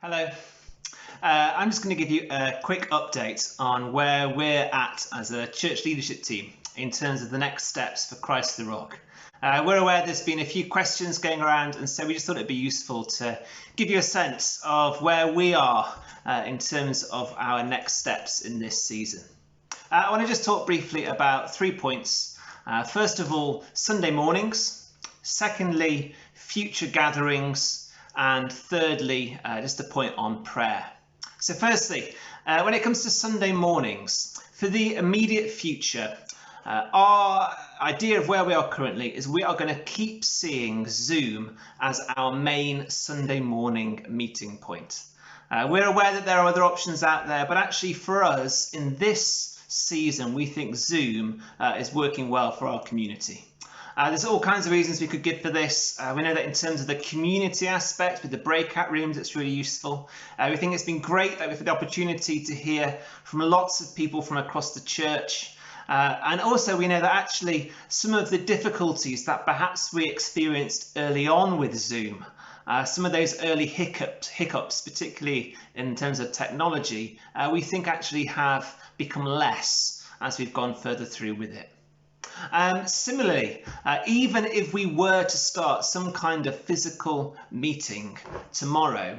Hello. I'm just going to give you a quick update on where we're at as a church leadership team in terms of the next steps for Christ the Rock. We're aware there's been a few questions going around, and so we just thought it'd be useful to give you a sense of where we are in terms of our next steps in this season. I want to just talk briefly about 3 points. First of all, Sunday mornings. Secondly, future gatherings. And thirdly, just a point on prayer. So firstly, when it comes to Sunday mornings, for the immediate future, our idea of where we are currently is we are going to keep seeing Zoom as our main Sunday morning meeting point. We're aware that there are other options out there, but actually for us in this season, we think Zoom is working well for our community. There's all kinds of reasons we could give for this. We know that in terms of the community aspect with the breakout rooms, it's really useful. We think it's been great that we've had the opportunity to hear from lots of people from across the church. And also we know that actually some of the difficulties that perhaps we experienced early on with Zoom, some of those early hiccups, particularly in terms of technology, we think actually have become less as we've gone further through with it. Similarly, even if we were to start some kind of physical meeting tomorrow,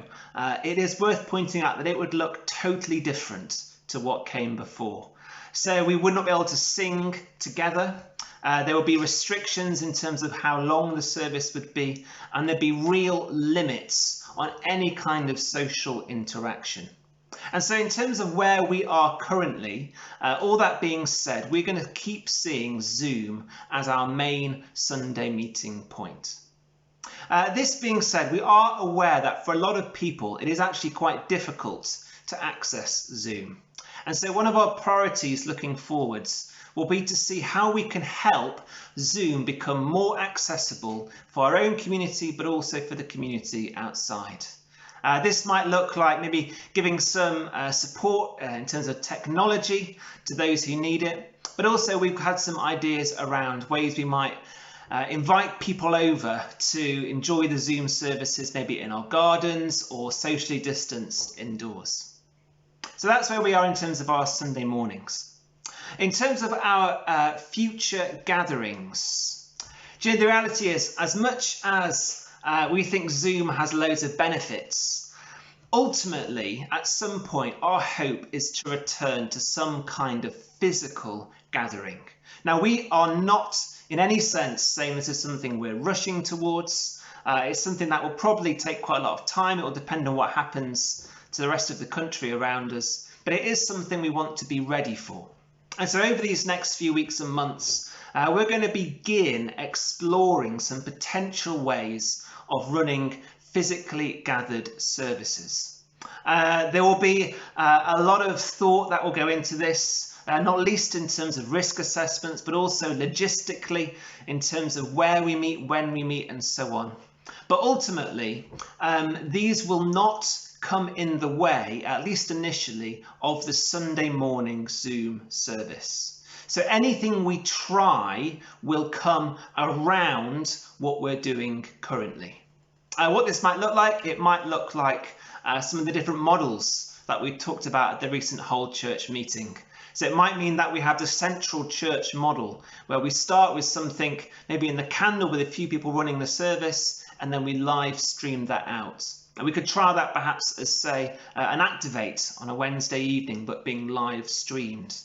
it is worth pointing out that it would look totally different to what came before. So we would not be able to sing together. There would be restrictions in terms of how long the service would be, and there'd be real limits on any kind of social interaction. And so in terms of where we are currently, all that being said, we're going to keep seeing Zoom as our main Sunday meeting point. This being said, we are aware that for a lot of people, it is actually quite difficult to access Zoom. And so one of our priorities looking forwards will be to see how we can help Zoom become more accessible for our own community, but also for the community outside. This might look like maybe giving some support in terms of technology to those who need it, but also we've had some ideas around ways we might invite people over to enjoy the Zoom services, maybe in our gardens or socially distanced indoors. So that's where we are in terms of our Sunday mornings. In terms of our future gatherings, the reality is, as much as we think Zoom has loads of benefits, ultimately, at some point, our hope is to return to some kind of physical gathering. Now, we are not in any sense saying this is something we're rushing towards. It's something that will probably take quite a lot of time. It will depend on what happens to the rest of the country around us, but it is something we want to be ready for. And so over these next few weeks and months, we're going to begin exploring some potential ways of running physically gathered services. There will be a lot of thought that will go into this, not least in terms of risk assessments, but also logistically in terms of where we meet, when we meet, and so on. But ultimately, these will not come in the way, at least initially, of the Sunday morning Zoom service. So anything we try will come around what we're doing currently. What this might look like, it might look like some of the different models that we talked about at the recent whole church meeting. So it might mean that we have the central church model where we start with something maybe in the candle with a few people running the service, and then we live stream that out. And we could try that perhaps as, say, an activate on a Wednesday evening, but being live streamed.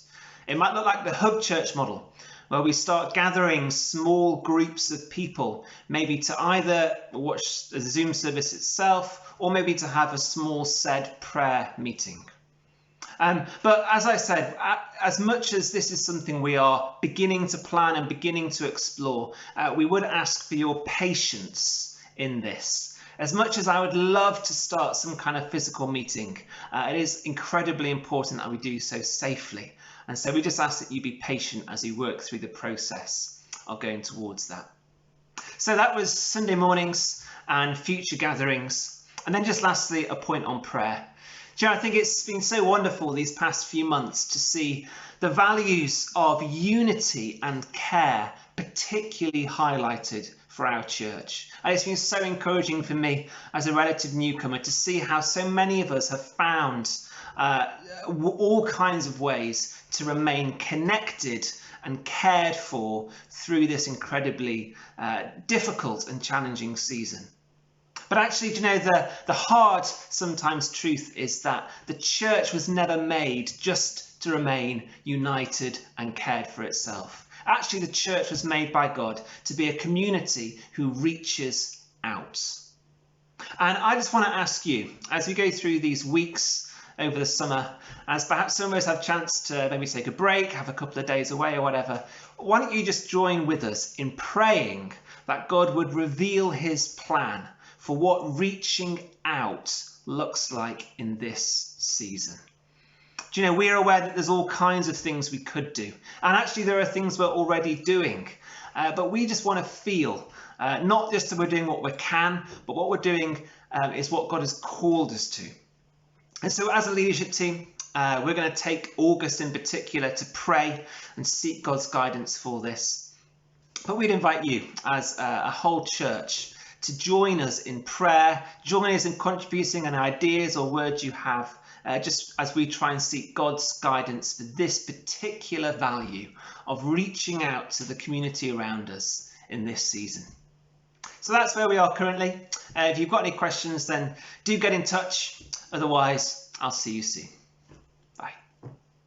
It might look like the hub church model, where we start gathering small groups of people, maybe to either watch the Zoom service itself, or maybe to have a small said prayer meeting. But as I said, as much as this is something we are beginning to plan and beginning to explore, we would ask for your patience in this. As much as I would love to start some kind of physical meeting, it is incredibly important that we do so safely. And so we just ask that you be patient as you work through the process of going towards that. So that was Sunday mornings and future gatherings. And then just lastly, a point on prayer. I think it's been so wonderful these past few months to see the values of unity and care particularly highlighted for our church. And it's been so encouraging for me as a relative newcomer to see how so many of us have found all kinds of ways to remain connected and cared for through this incredibly difficult and challenging season. But actually, do you know, the hard sometimes truth is that the church was never made just to remain united and cared for itself. Actually, the church was made by God to be a community who reaches out. And I just want to ask you, as we go through these weeks over the summer, as perhaps some of us have a chance to maybe take a break, have a couple of days away or whatever, why don't you just join with us in praying that God would reveal his plan for what reaching out looks like in this season. Do you know, we're aware that there's all kinds of things we could do. And actually there are things we're already doing. But we just want to feel, not just that we're doing what we can, but what we're doing is what God has called us to. And so as a leadership team, we're going to take August in particular to pray and seek God's guidance for this. But we'd invite you as a whole church to join us in prayer, join us in contributing any ideas or words you have, just as we try and seek God's guidance for this particular value of reaching out to the community around us in this season. So that's where we are currently. If you've got any questions, then do get in touch. Otherwise, I'll see you soon.